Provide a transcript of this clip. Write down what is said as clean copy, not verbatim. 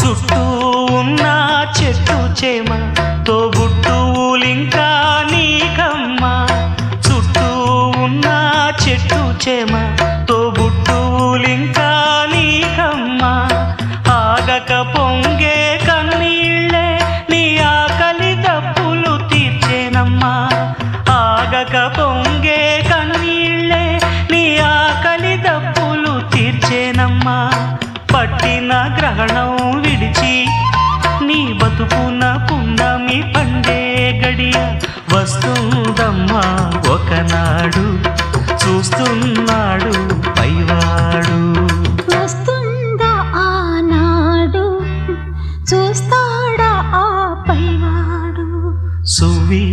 చుట్టూ ఉన్న చెట్టు చేమ తోబుట్టువులింకా నీకమ్మా. చుట్టూ ఉన్న చెట్టు చేమ తోబుట్టువులింకా నీకమ్మా. ఆగక పొంగే కన్నీళ్ళే నీ ఆకలి దప్పులు తీర్చేనమ్మా. ఆగక పొంగే కన్నీళ్ళే నీ ఆకలి దప్పులు తీర్చేనమ్మా. పట్టిన గ్రహణం విడిచి నీ బతుకున పున్నమి పండే గడియ వస్తుందమ్మా ఒకనాడు. చూస్తున్నాడు పైవాడు. వస్తుందా ఆనాడు, చూస్తాడా ఆ పైవాడు. సువి